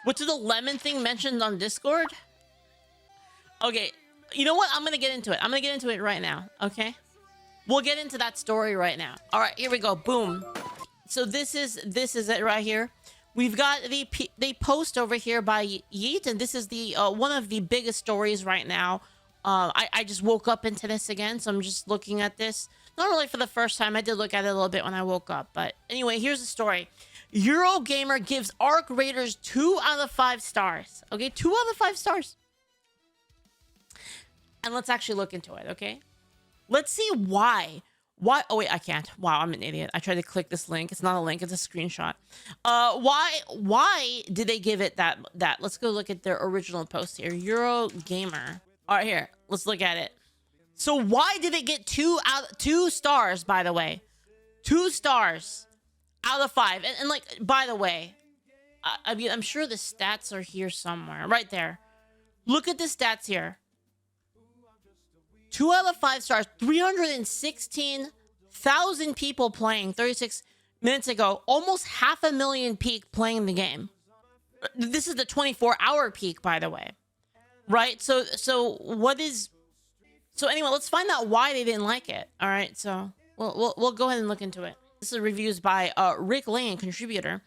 What's the lemon thing mentioned on Discord? Okay, you know what? I'm gonna get into it. I'm gonna get into it right now, okay? We'll get into that story right now. All right, here we go. Boom. So this is it right here. We've got the post over here by Yeet, and this is the one of the biggest stories right now. I just woke up into this again, so I'm just looking at this. Not really for the first time. I did look at it a little bit when I woke up, but anyway, here's the story. Eurogamer gives Arc Raiders 2 out of 5 stars. Okay, 2 out of 5 stars. And let's actually look into it, okay? Let's see why. Why? Oh, wait, I can't. Wow, I'm an idiot. I tried to click this link. It's not a link. It's a screenshot. Why did they give it that? Let's go look at their original post here. Eurogamer. All right, here. Let's look at it. So why did it get 2 stars, by the way? 2 stars out of 5. And like, by the way, I mean, I'm sure the stats are here somewhere. Right there. Look at the stats here. 2 out of 5 stars, 316,000 people playing 36 minutes ago. Almost 500,000 peak playing the game. This is the 24-hour peak, by the way. Right? So what is... So anyway, let's find out why they didn't like it. All right, so we'll go ahead and look into it. This is reviews by Rick Lane, contributor.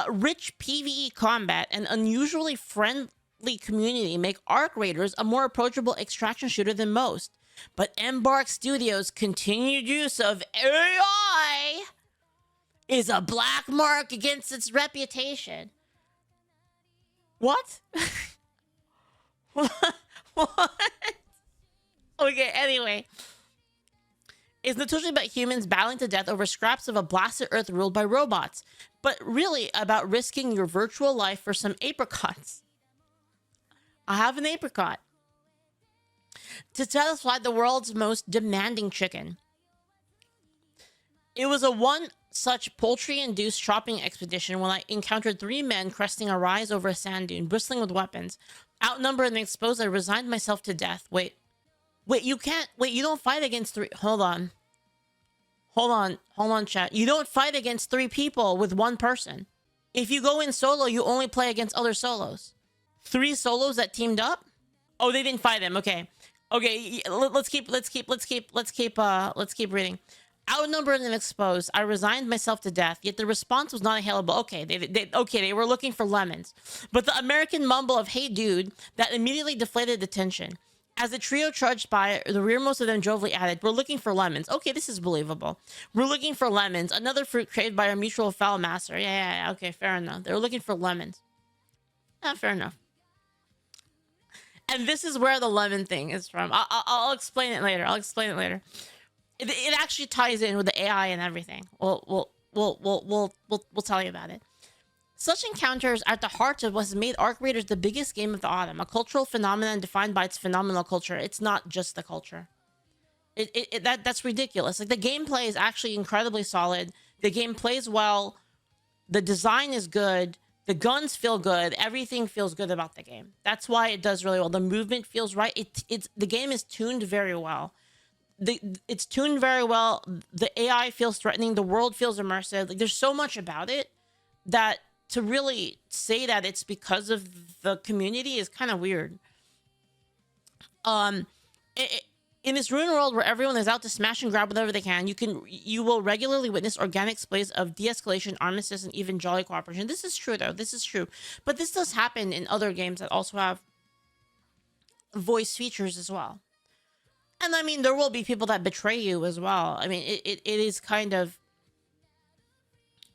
Rich PvE combat and unusually friendly community make Arc Raiders a more approachable extraction shooter than most, but Embark Studios' continued use of AI is a black mark against its reputation. What? What? Okay, anyway. It's notoriously about humans battling to death over scraps of a blasted earth ruled by robots, but really about risking your virtual life for some apricots. I have an apricot. To satisfy the world's most demanding chicken. It was a one such poultry-induced shopping expedition when I encountered 3 men cresting a rise over a sand dune, bristling with weapons. Outnumbered and exposed, I resigned myself to death. Wait, you can't... Wait, you don't fight against 3... Hold on, chat. You don't fight against 3 people with 1 person. If you go in solo, you only play against other solos. 3 solos that teamed up? Oh, they didn't fight him. Okay. Let's keep reading. Outnumbered and exposed, I resigned myself to death. Yet the response was not hailable. Okay, they were looking for lemons, but the American mumble of "Hey, dude," that immediately deflated the tension. As the trio trudged by, the rearmost of them jovially added, "We're looking for lemons." Okay, this is believable. We're looking for lemons. Another fruit craved by our mutual foul master. Yeah. Okay, fair enough. They were looking for lemons. Fair enough. And this is where the lemon thing is from. I'll explain it later. It actually ties in with the AI and everything. We'll tell you about it. Such encounters are at the heart of what has made Arc Raiders the biggest game of the autumn, a cultural phenomenon defined by its phenomenal culture. It's not just the culture. That's ridiculous. Like, the gameplay is actually incredibly solid. The game plays well. The design is good. The guns feel good. Everything feels good about the game. That's why it does really well. The movement feels right. The game is tuned very well. It's tuned very well. The AI feels threatening. The world feels immersive. Like, there's so much about it that to really say that it's because of the community is kind of weird. In this ruined world where everyone is out to smash and grab whatever they can, you will regularly witness organic displays of de-escalation, armistice, and even jolly cooperation. This is true, though. This is true. But this does happen in other games that also have voice features as well. And I mean, there will be people that betray you as well. I mean, it is kind of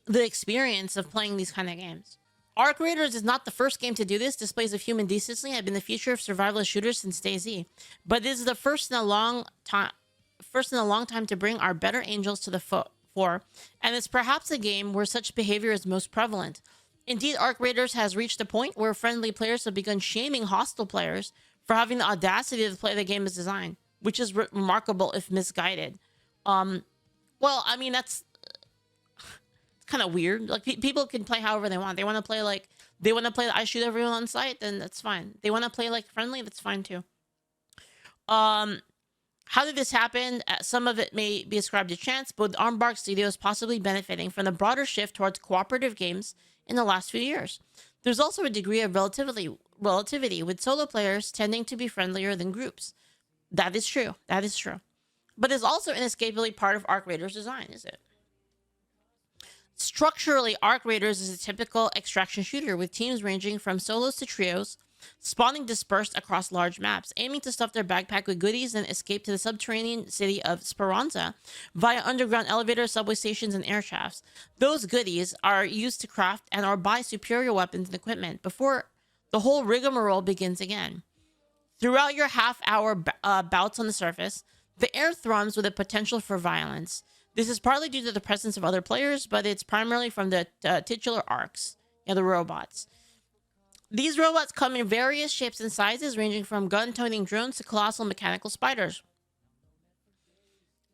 the experience of playing these kind of games. Arc Raiders is not the first game to do this. Displays of human decency have been the feature of survivalist shooters since DayZ, but it is the first in a long time to bring our better angels to the fore, and it's perhaps a game where such behavior is most prevalent. Indeed, Arc Raiders has reached a point where friendly players have begun shaming hostile players for having the audacity to play the game as designed, which is remarkable if misguided. Well, I mean, that's kind of weird. Like, people can play however they want. They want to play like I shoot everyone on sight, then that's fine. They want to play like friendly, that's fine too. How did this happen? Some of it may be ascribed to chance, but with Embark Studios possibly benefiting from the broader shift towards cooperative games in the last few years. There's also a degree of relativity, with solo players tending to be friendlier than groups. That is true. That is true. But it's also inescapably part of Arc Raiders' design, is it? Structurally, Arc Raiders is a typical extraction shooter with teams ranging from solos to trios, spawning dispersed across large maps, aiming to stuff their backpack with goodies and escape to the subterranean city of Speranza via underground elevators, subway stations, and air shafts. Those goodies are used to craft and or buy superior weapons and equipment before the whole rigmarole begins again. Throughout your half-hour bouts on the surface, the air thrums with a potential for violence. This is partly due to the presence of other players, but it's primarily from the titular arcs, the robots. These robots come in various shapes and sizes, ranging from gun-toting drones to colossal mechanical spiders.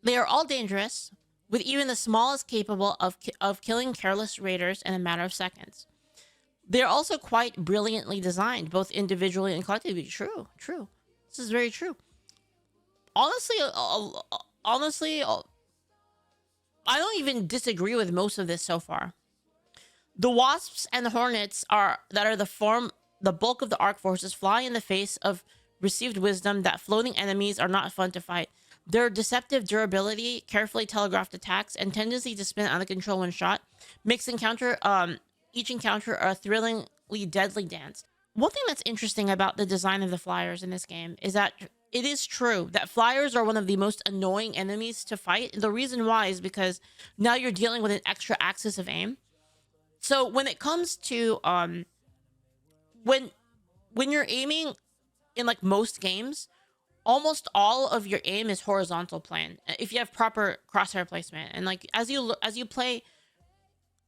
They are all dangerous, with even the smallest capable of killing careless raiders in a matter of seconds. They are also quite brilliantly designed, both individually and collectively. True. This is very true. Honestly, I don't even disagree with most of this so far. The wasps and the hornets the bulk of the arc forces fly in the face of received wisdom that floating enemies are not fun to fight. Their deceptive durability, carefully telegraphed attacks, and tendency to spin out of control when shot makes each encounter a thrillingly deadly dance. One thing that's interesting about the design of the flyers in this game is that it is true that flyers are one of the most annoying enemies to fight. The reason why is because now you're dealing with an extra axis of aim. So when it comes to when you're aiming in like most games, almost all of your aim is horizontal plane if you have proper crosshair placement. And like as you play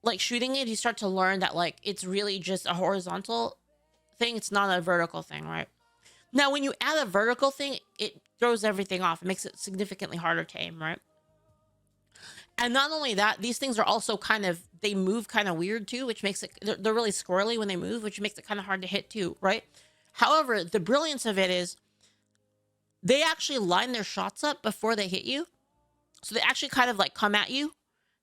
like shooting it, you start to learn that like it's really just a horizontal thing. It's not a vertical thing, right? Now, when you add a vertical thing, it throws everything off. It makes it significantly harder to aim, right? And not only that, these things are also they move kind of weird too, which makes it, they're really squirrely when they move, which makes it kind of hard to hit too, right? However, the brilliance of it is they actually line their shots up before they hit you. So they actually kind of like come at you.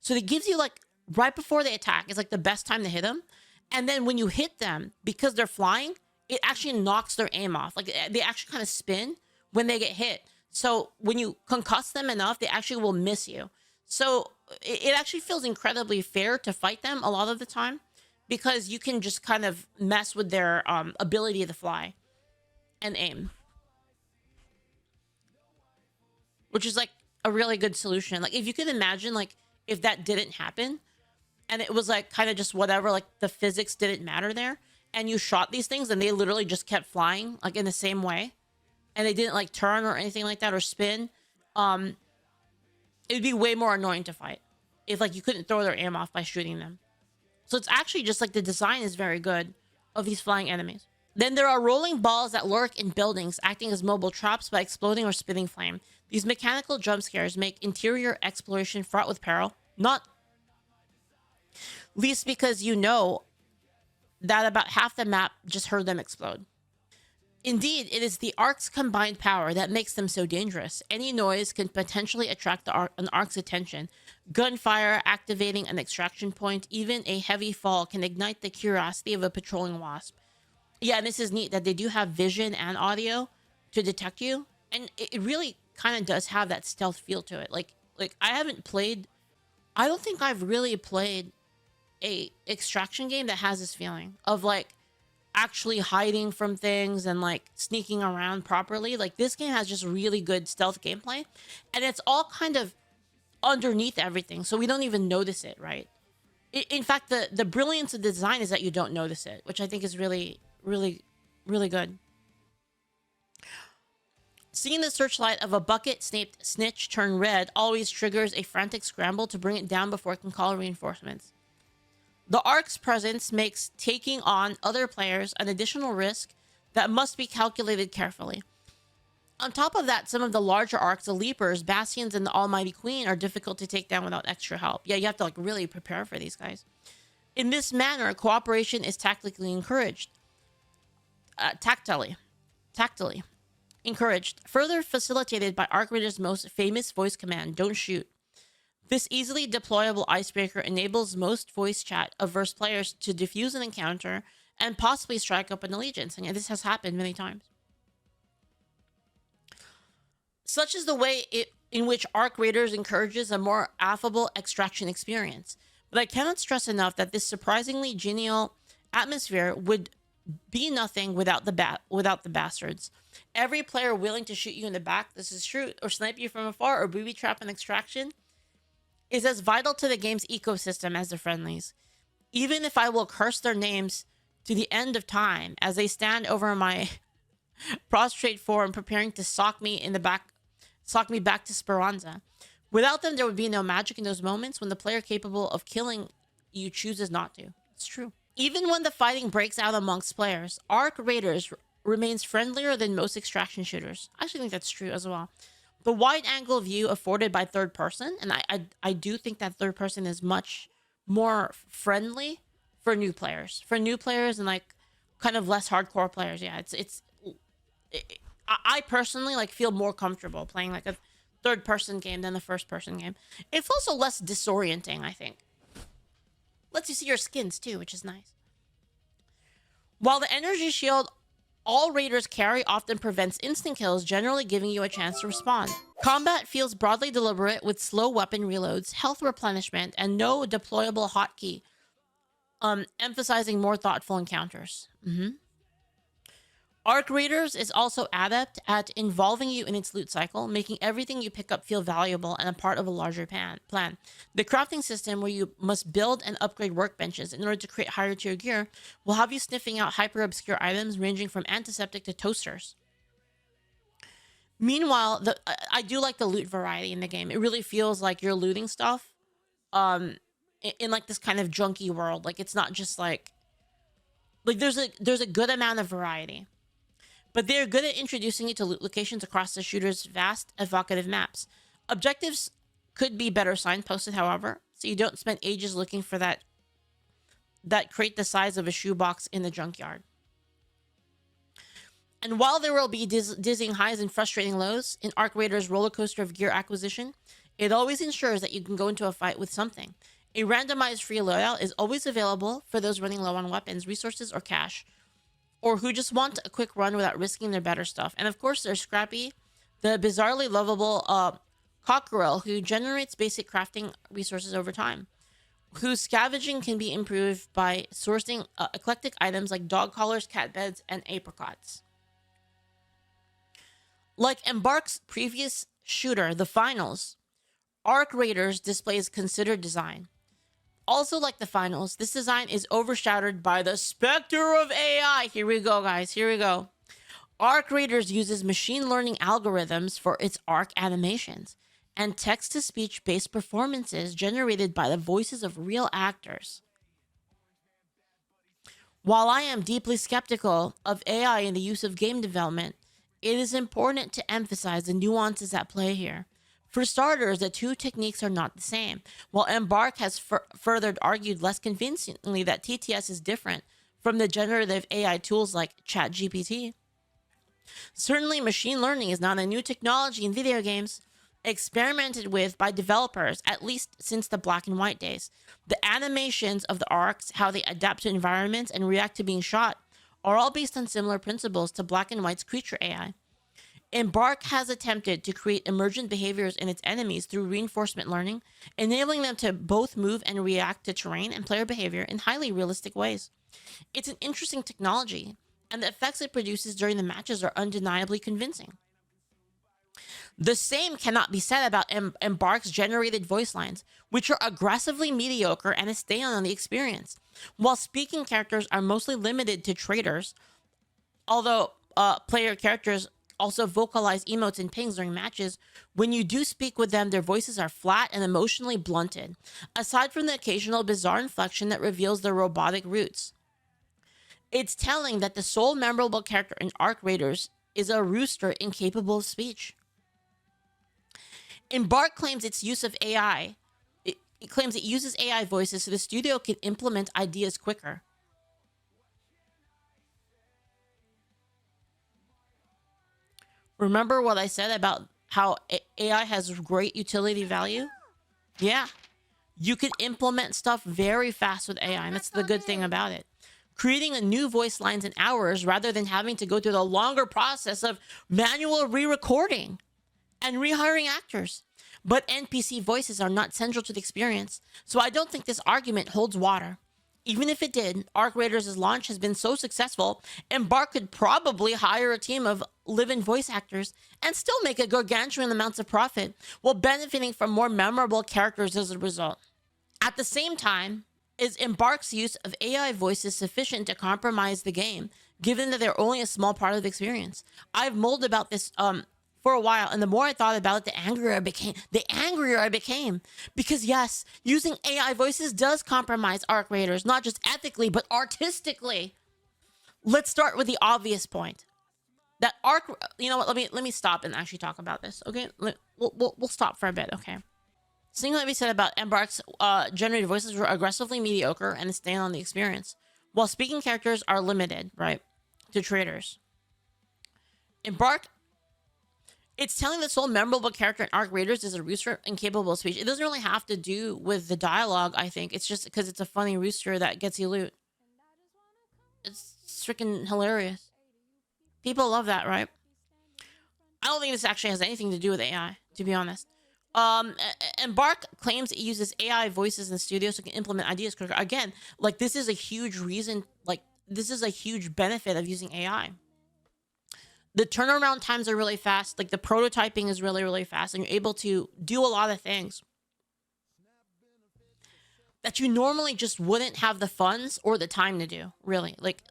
So it gives you like right before they attack is like the best time to hit them. And then when you hit them, because they're flying, it actually knocks their aim off. Like they actually kind of spin when they get hit. So when you concuss them enough, they actually will miss you. So it actually feels incredibly fair to fight them a lot of the time because you can just kind of mess with their ability to fly and aim, which is like a really good solution. Like if you could imagine like if that didn't happen and it was like kind of just whatever, like the physics didn't matter there, and you shot these things and they literally just kept flying like in the same way and they didn't like turn or anything like that or spin, it'd be way more annoying to fight if like you couldn't throw their aim off by shooting them. So it's actually just like the design is very good of these flying enemies. Then there are rolling balls that lurk in buildings, acting as mobile traps by exploding or spitting flame. These mechanical jump scares make interior exploration fraught with peril, not least because you know that about half the map just heard them explode. Indeed, it is the Ark's combined power that makes them so dangerous. Any noise can potentially attract an Ark's attention. Gunfire activating an extraction point, even a heavy fall can ignite the curiosity of a patrolling wasp. Yeah, and this is neat that they do have vision and audio to detect you. And it really kind of does have that stealth feel to it. Like I don't think I've really played a extraction game that has this feeling of like actually hiding from things and like sneaking around properly. Like this game has just really good stealth gameplay and it's all kind of underneath everything, so we don't even notice it, right? In fact, the brilliance of the design is that you don't notice it, which I think is really good. Seeing the searchlight of a bucket snitch turn red always triggers a frantic scramble to bring it down before it can call reinforcements. The Ark's presence makes taking on other players an additional risk that must be calculated carefully. On top of that, some of the larger Arcs, the Leapers, Bastions, and the Almighty Queen are difficult to take down without extra help. Yeah, you have to like really prepare for these guys. In this manner, cooperation is tactically encouraged. Tactily encouraged. Further facilitated by Arc Raider's most famous voice command, "Don't shoot." This easily deployable icebreaker enables most voice chat averse players to defuse an encounter and possibly strike up an allegiance. And yeah, this has happened many times. Such is the way in which Arc Raiders encourages a more affable extraction experience. But I cannot stress enough that this surprisingly genial atmosphere would be nothing without the bastards. Every player willing to shoot you in the back, this is true, or snipe you from afar, or booby trap an extraction, is as vital to the game's ecosystem as the friendlies. Even if I will curse their names to the end of time as they stand over my prostrate form, preparing to sock me back to Speranza. Without them, there would be no magic in those moments when the player capable of killing you chooses not to. It's true. Even when the fighting breaks out amongst players, Arc Raiders remains friendlier than most extraction shooters. I actually think that's true as well. The wide angle view afforded by third person, and I do think that third person is much more friendly for new players. For new players and like kind of less hardcore players. Yeah, I personally like feel more comfortable playing like a third person game than the first person game. It's also less disorienting, I think. Lets you see your skins too, which is nice. While the energy shield all raiders carry often prevents instant kills, generally giving you a chance to respond. Combat feels broadly deliberate with slow weapon reloads, health replenishment, and no deployable hotkey, emphasizing more thoughtful encounters. Arc Raiders is also adept at involving you in its loot cycle, making everything you pick up feel valuable and a part of a larger plan. The crafting system, where you must build and upgrade workbenches in order to create higher tier gear, will have you sniffing out hyper-obscure items ranging from antiseptic to toasters. Meanwhile, I do like the loot variety in the game. It really feels like you're looting stuff in like this kind of junky world. Like it's not just like there's a good amount of variety. But they're good at introducing you to loot locations across the shooter's vast, evocative maps. Objectives could be better signposted, however, so you don't spend ages looking for that crate the size of a shoebox in the junkyard. And while there will be dizzying highs and frustrating lows in Arc Raiders' roller coaster of gear acquisition, it always ensures that you can go into a fight with something. A randomized free loadout is always available for those running low on weapons, resources, or cash, or who just want a quick run without risking their better stuff. And of course, there's Scrappy, the bizarrely lovable cockerel who generates basic crafting resources over time, whose scavenging can be improved by sourcing eclectic items like dog collars, cat beds, and apricots. Like Embark's previous shooter, The Finals, Arc Raiders displays considered design. Also, like The Finals, this design is overshadowed by the specter of AI. Here we go, guys. Here we go. Arc Raiders uses machine learning algorithms for its arc animations and text-to-speech based performances generated by the voices of real actors. While I am deeply skeptical of AI in the use of game development, it is important to emphasize the nuances at play here. For starters, the two techniques are not the same. While Embark has further argued less convincingly that TTS is different from the generative AI tools like ChatGPT. Certainly, machine learning is not a new technology in video games, experimented with by developers, at least since the black and white days. The animations of the arcs, how they adapt to environments and react to being shot, are all based on similar principles to black and white's creature AI. Embark has attempted to create emergent behaviors in its enemies through reinforcement learning, enabling them to both move and react to terrain and player behavior in highly realistic ways. It's an interesting technology, and the effects it produces during the matches are undeniably convincing. The same cannot be said about Embark's generated voice lines, which are aggressively mediocre and a stain on the experience. While speaking characters are mostly limited to traders, although player characters also vocalize emotes and pings during matches, when you do speak with them, their voices are flat and emotionally blunted, aside from the occasional bizarre inflection that reveals their robotic roots. It's telling that the sole memorable character in Arc Raiders is a rooster incapable of speech. Embark claims its use of AI. It claims it uses AI voices so the studio can implement ideas quicker. Remember what I said about how AI has great utility value? Yeah. You can implement stuff very fast with AI, and that's the good thing about it. creating a new voice lines in hours rather than having to go through the longer process of manual re-recording and rehiring actors. But NPC voices are not central to the experience, so I don't think this argument holds water. Even if it did, Arc Raiders' launch has been so successful, Embark could probably hire a team of live-in voice actors and still make a gargantuan amounts of profit while benefiting from more memorable characters as a result. At the same time, is Embark's use of AI voices sufficient to compromise the game, given that they're only a small part of the experience? I've mulled about this for a while, and the more I thought about it, the angrier I became. Because yes, using AI voices does compromise Arc Raiders, not just ethically, but artistically. Let's start with the obvious point. That Arc, you know what, let me stop and actually talk about this, okay? We'll stop for a bit, okay? Something that we said about Embark's generated voices were aggressively mediocre and a stain on the experience, while speaking characters are limited, right, to traders. Embark, it's telling the sole memorable character in Arc Raiders is a rooster incapable of speech. It doesn't really have to do with the dialogue, I think. It's just because it's a funny rooster that gets you loot. It's freaking hilarious. People love that, right? I don't think this actually has anything to do with AI, to be honest. Embark claims it uses AI voices in the studio so it can implement ideas quicker. Again, like, this is a huge reason, like, this is a huge benefit of using AI. The turnaround times are really fast. Like, the prototyping is really, really fast, and you're able to do a lot of things that you normally just wouldn't have the funds or the time to do, really. Like,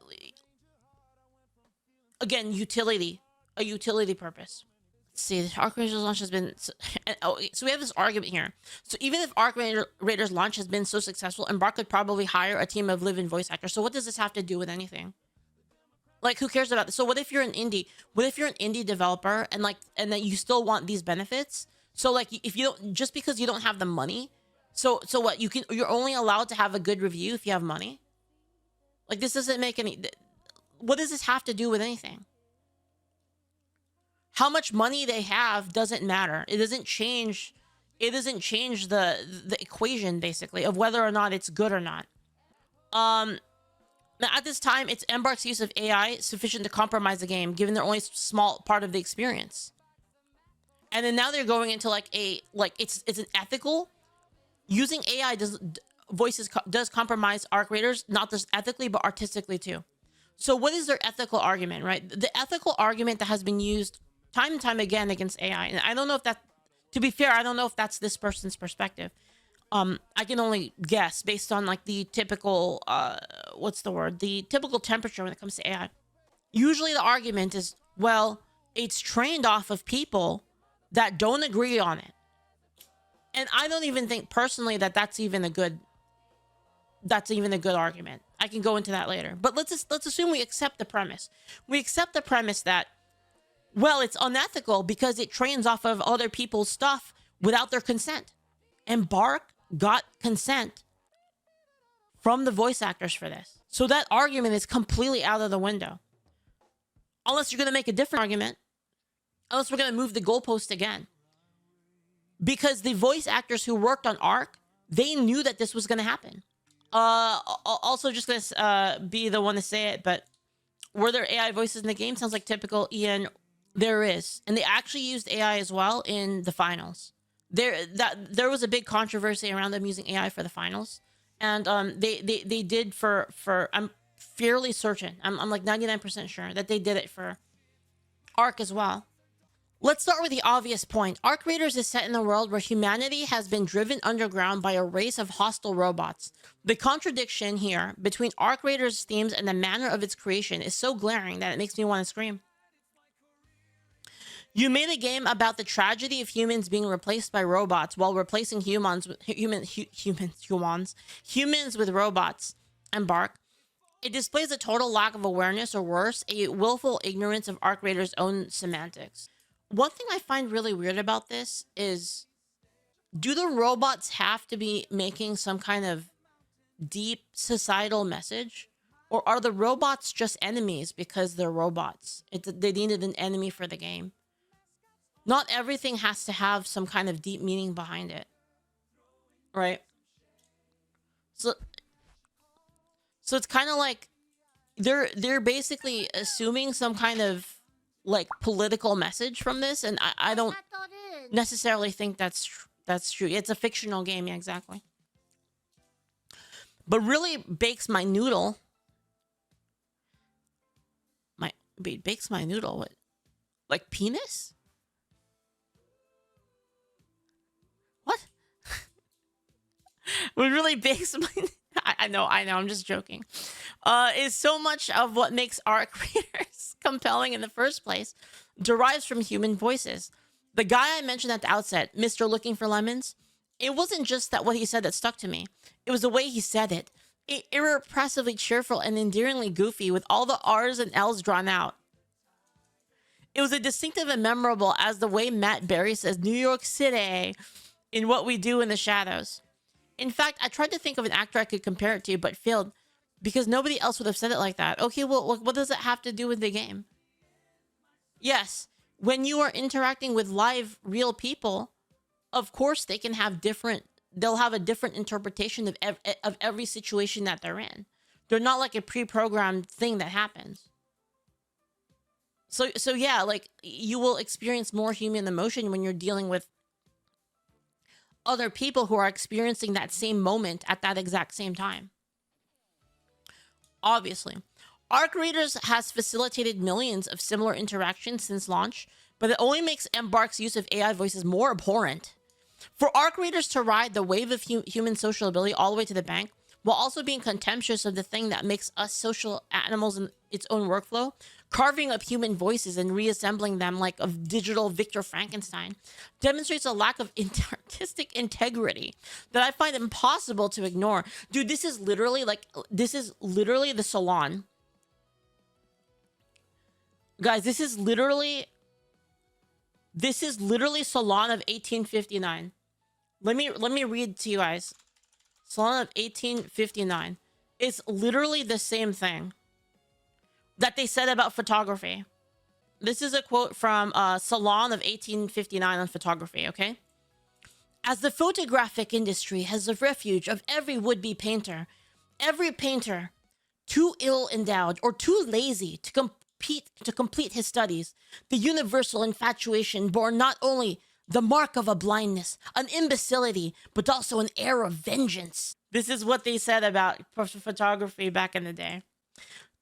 again, a utility purpose. Let's see, the Arc Raiders launch has been... So we have this argument here. So even if Arc Raiders launch has been so successful, Embark could probably hire a team of live-in voice actors. So what does this have to do with anything? Like, who cares about this? So what if you're an indie? What if you're an indie developer and that you still want these benefits? So like, if you don't, just because you don't have the money, so what, you're only allowed to have a good review if you have money? Like, this doesn't make any... What does this have to do with anything? How much money they have doesn't matter. It doesn't change the equation, basically, of whether or not it's good or not. Now, at this time, it's Embark's use of AI sufficient to compromise the game, given they're only a small part of the experience. And then now they're going into it's an ethical. Using AI does compromise Arc Raiders, not just ethically but artistically too. So what is their ethical argument, right? The ethical argument that has been used time and time again against AI, and I don't know if that, to be fair, I don't know if that's this person's perspective. I can only guess based on like the typical, the typical temperature when it comes to AI. Usually the argument is, well, it's trained off of people that don't agree on it. And I don't even think personally that that's even a good argument. I can go into that later. But let's assume we accept the premise. We accept the premise that, well, it's unethical because it trains off of other people's stuff without their consent. Embark got consent from the voice actors for this. So that argument is completely out of the window. Unless you're going to make a different argument. Unless we're going to move the goalpost again. Because the voice actors who worked on Arc, they knew that this was going to happen. Also just going to be the one to say it, but were there AI voices in the game? Sounds like typical Ian. There is. And they actually used AI as well in the finals. There was a big controversy around them using AI for the finals, and they did for I'm fairly certain, I'm like 99% sure that they did it for Arc as well. Let's start with the obvious point. Arc Raiders is set in a world where humanity has been driven underground by a race of hostile robots. The contradiction here between Arc Raiders' themes and the manner of its creation is so glaring that it makes me want to scream. You made a game about the tragedy of humans being replaced by robots while replacing humans with robots. Embark. It displays a total lack of awareness, or worse, a willful ignorance of Arc Raiders' own semantics. One thing I find really weird about this is, do the robots have to be making some kind of deep societal message? Or are the robots just enemies because they're robots? They needed an enemy for the game. Not everything has to have some kind of deep meaning behind it. Right? So it's kind of like, they're basically assuming some kind of like political message from this, and I don't necessarily think that's true. It's a fictional game, yeah, exactly. But really bakes my noodle. My bakes my noodle. What? Like penis? What? What really bakes my I know, I'm just joking. Is so much of what makes art creators compelling in the first place derives from human voices. The guy I mentioned at the outset, Mr. Looking for Lemons, it wasn't just that what he said that stuck to me. It was the way he said it. Irrepressibly cheerful and endearingly goofy with all the R's and L's drawn out. It was as distinctive and memorable as the way Matt Berry says New York City in What We Do in the Shadows. In fact, I tried to think of an actor I could compare it to, but failed because nobody else would have said it like that. Okay, well, what does it have to do with the game? Yes, when you are interacting with live, real people, of course they can have different. They'll have a different interpretation of every situation that they're in. They're not like a pre-programmed thing that happens. So yeah, like you will experience more human emotion when you're dealing with other people who are experiencing that same moment at that exact same time. Obviously, Arc Readers has facilitated millions of similar interactions since launch, but it only makes Embark's use of AI voices more abhorrent. For Arc Readers to ride the wave of human social ability all the way to the bank, while also being contemptuous of the thing that makes us social animals in its own workflow, carving up human voices and reassembling them like a digital Victor Frankenstein, demonstrates a lack of artistic integrity that I find impossible to ignore. Dude, this is literally the salon. Guys, this is literally Salon of 1859. Let me read to you guys. Salon of 1859. It's literally the same thing that they said about photography. This is a quote from Salon of 1859 on photography, okay? As the photographic industry has the refuge of every would-be painter, every painter too ill endowed or too lazy to complete his studies, the universal infatuation bore not only the mark of a blindness, an imbecility, but also an air of vengeance. This is what they said about photography back in the day.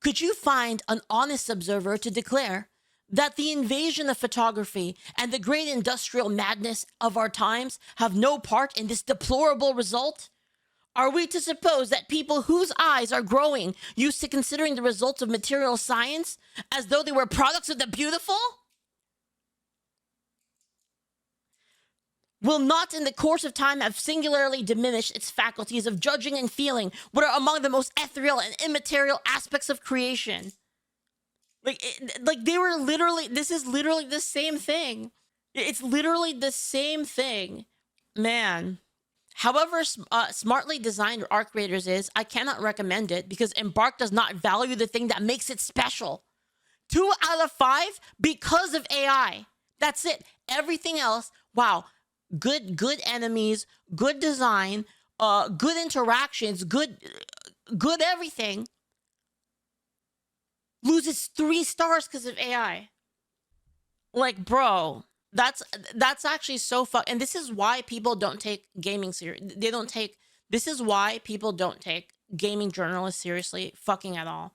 Could you find an honest observer to declare that the invasion of photography and the great industrial madness of our times have no part in this deplorable result? Are we to suppose that people whose eyes are growing used to considering the results of material science as though they were products of the beautiful? Will not in the course of time have singularly diminished its faculties of judging and feeling what are among the most ethereal and immaterial aspects of creation. Like they were literally, this is literally the same thing. It's literally the same thing. Man. However smartly designed Arc Raiders is, I cannot recommend it because Embark does not value the thing that makes it special. 2 out of 5 because of AI. That's it. Everything else, wow. Good enemies, good design, good interactions, good everything. Loses 3 stars because of AI. Like, bro, that's actually so and this is why people don't take gaming serious. This is why people don't take gaming journalists seriously fucking at all.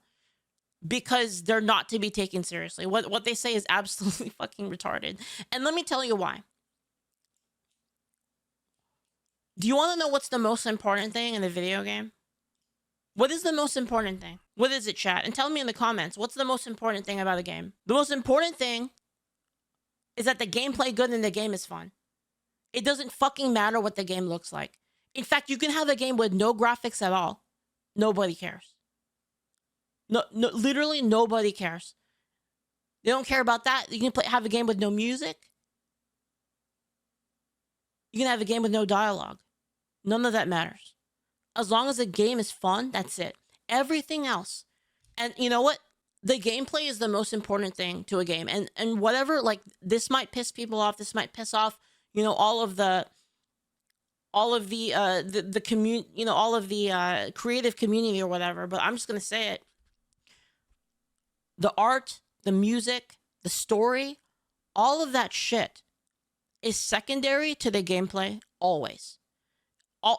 Because they're not to be taken seriously. What they say is absolutely fucking retarded. And let me tell you why. Do you want to know what's the most important thing in a video game? What is the most important thing? What is it, chat? And tell me in the comments, what's the most important thing about a game? The most important thing is that the gameplay good and the game is fun. It doesn't fucking matter what the game looks like. In fact, you can have a game with no graphics at all. Nobody cares. No, literally nobody cares. They don't care about that. You can have a game with no music. You can have a game with no dialogue. None of that matters. As long as the game is fun, that's it. Everything else. And you know what? The gameplay is the most important thing to a game. And whatever, like, this might piss people off. This might piss off, you know, all of the community, you know, all of the creative community or whatever. But I'm just going to say it. the art, the music, the story, all of that shit is secondary to the gameplay always.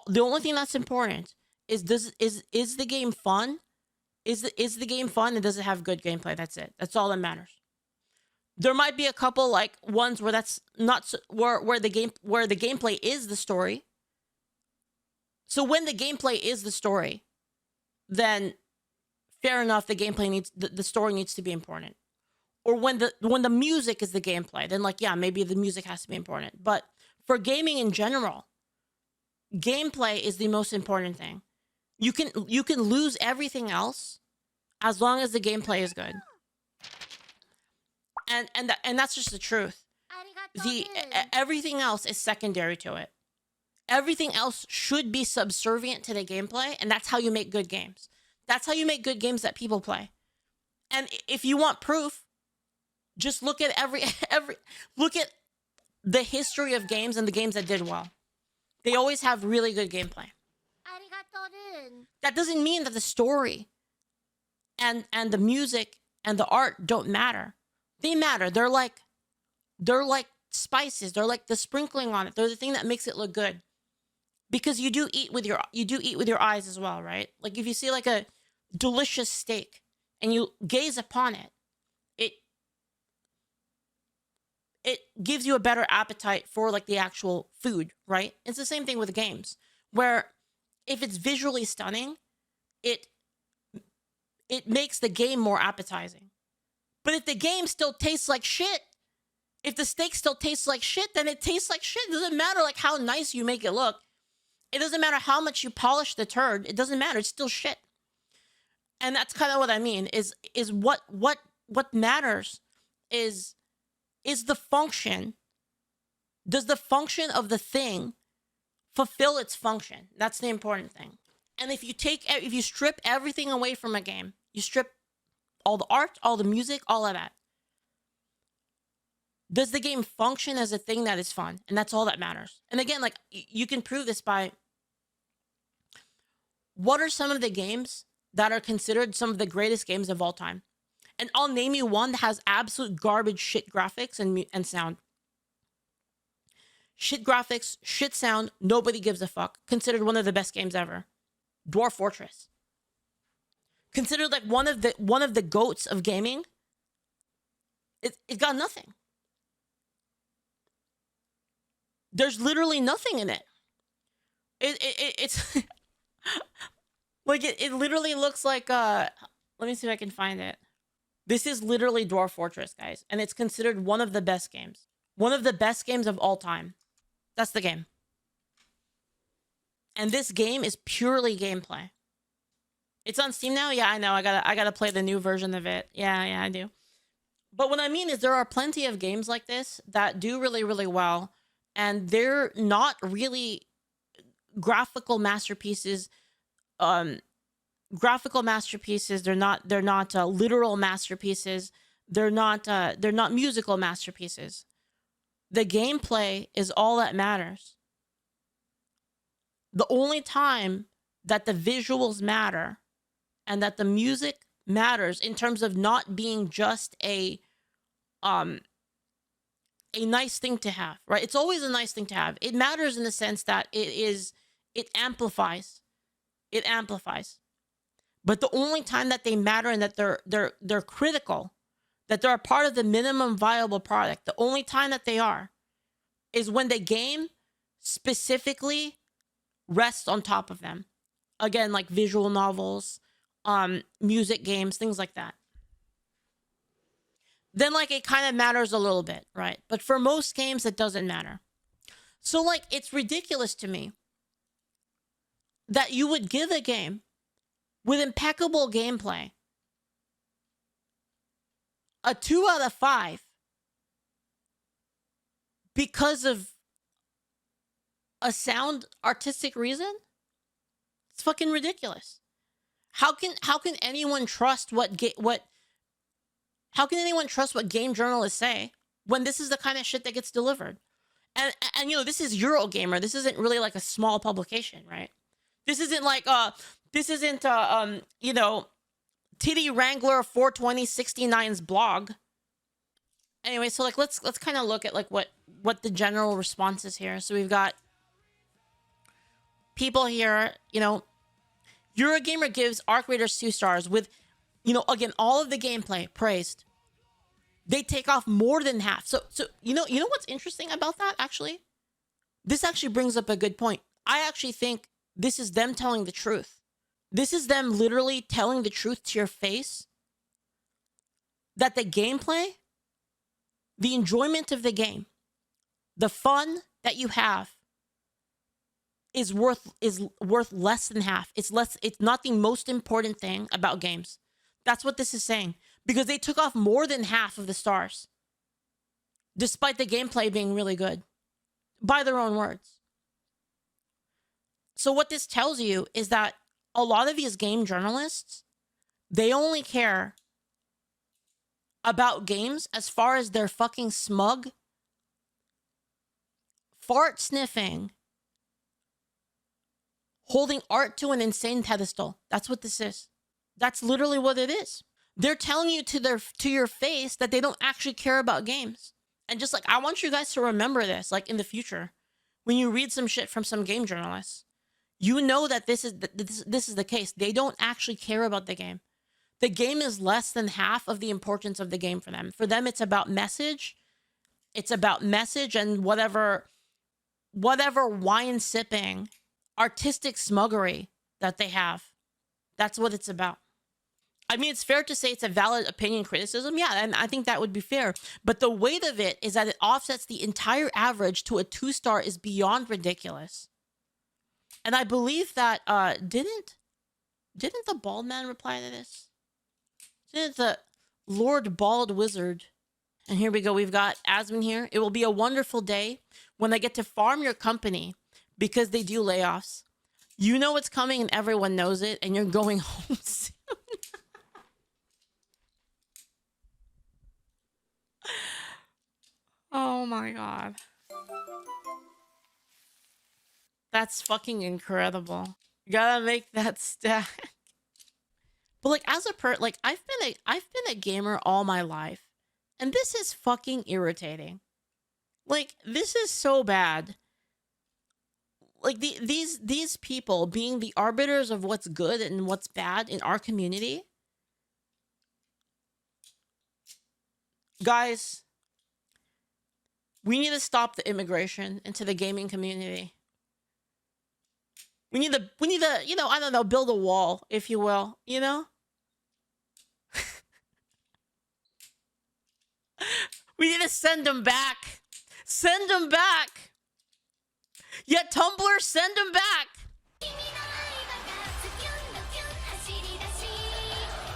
The only thing that's important is the game fun? Is the game fun and does it have good gameplay? That's it. That's all that matters. There might be a couple like ones where that's not where the gameplay is the story. So when the gameplay is the story, then fair enough, the story needs to be important. Or when the music is the gameplay, then like, yeah, maybe the music has to be important. But for gaming in general, gameplay is the most important thing. You can lose everything else as long as the gameplay is good. And that's just the truth. Everything else is secondary to it. Everything else should be subservient to the gameplay, and that's how you make good games. That's how you make good games that people play. And if you want proof, just look at look at the history of games and the games that did well. They always have really good gameplay. That doesn't mean that the story and the music and the art don't matter. They matter. They're like spices. They're like the sprinkling on it. They're the thing that makes it look good. Because you do eat with your eyes as well, right? Like if you see like a delicious steak and you gaze upon it, it gives you a better appetite for like the actual food, right? It's the same thing with games, where if it's visually stunning, it makes the game more appetizing. But if the game still tastes like shit, if the steak still tastes like shit, then it tastes like shit. It doesn't matter like how nice you make it look. It doesn't matter how much you polish the turd. It doesn't matter. It's still shit. And that's kind of what I mean. Is what matters is the function. Does the function of the thing fulfill its function? That's the important thing. And if you strip everything away from a game, you strip all the art, all the music, all of that. Does the game function as a thing that is fun? And that's all that matters. And again, like you can prove this by what are some of the games that are considered some of the greatest games of all time? And I'll name you one that has absolute garbage shit graphics and sound. Shit graphics, shit sound, nobody gives a fuck. Considered one of the best games ever. Dwarf Fortress. Considered like one of the goats of gaming. It got nothing. There's literally nothing in it. It's like it literally looks like let me see if I can find it. This is literally Dwarf Fortress, guys, and it's considered one of the best games. One of the best games of all time. That's the game. And this game is purely gameplay. It's on Steam now? Yeah, I know. I gotta play the new version of it. Yeah, I do. But what I mean is there are plenty of games like this that do really, really well. And they're not really graphical masterpieces. Graphical masterpieces. They're not literal masterpieces. They're not musical masterpieces. The gameplay is all that matters. The only time that the visuals matter and that the music matters in terms of not being just a nice thing to have, right? It's always a nice thing to have. It matters in the sense that it amplifies. It amplifies. But the only time that they matter and that they're critical, that they're a part of the minimum viable product, the only time that they are is when the game specifically rests on top of them. Again, like visual novels, music games, things like that. Then like it kind of matters a little bit, right? But for most games, it doesn't matter. So like it's ridiculous to me that you would give a game with impeccable gameplay a 2 out of 5 because of a sound artistic reason. It's fucking ridiculous. How can anyone trust what how can anyone trust what game journalists say when this is the kind of shit that gets delivered? And you know, this is Eurogamer. This isn't really like a small publication, right? This isn't like you know, Titty Wrangler 42069's blog. Anyway, so like let's kind of look at like what the general response is here. So we've got people here, you know, Eurogamer gives Arc Raiders 2 stars with, you know, again, all of the gameplay praised. They take off more than half. So you know what's interesting about that actually? This actually brings up a good point. I actually think this is them telling the truth. This is them literally telling the truth to your face that the gameplay, the enjoyment of the game, the fun that you have is worth less than half. It's not the most important thing about games. That's what this is saying. Because they took off more than half of the stars. Despite the gameplay being really good. By their own words. So what this tells you is that a lot of these game journalists, they only care about games as far as their fucking smug, fart sniffing, holding art to an insane pedestal. That's what this is. That's literally what it is. They're telling you to your face that they don't actually care about games. And just like, I want you guys to remember this, like in the future, when you read some shit from some game journalists, you know that this is the case. They don't actually care about the game. The game is less than half of the importance of the game for them. For them, it's about message. It's about message and whatever wine sipping, artistic smuggery that they have. That's what it's about. I mean, it's fair to say it's a valid opinion criticism. Yeah, and I think that would be fair. But the weight of it is that it offsets the entire average to a 2-star is beyond ridiculous. And I believe that, didn't the bald man reply to this? Didn't the Lord Bald Wizard? And here we go. We've got Asmin here. It will be a wonderful day when I get to farm your company because they do layoffs. You know what's coming and everyone knows it, and you're going home soon. Oh my god. That's fucking incredible. You gotta make that stack. But like as I've been a gamer all my life, and this is fucking irritating. Like this is so bad. Like these people being the arbiters of what's good and what's bad in our community. Guys, we need to stop the immigration into the gaming community. We need to, you know, I don't know, build a wall, if you will, you know? We need to send them back. Send them back. Yeah, Tumblr, send them back.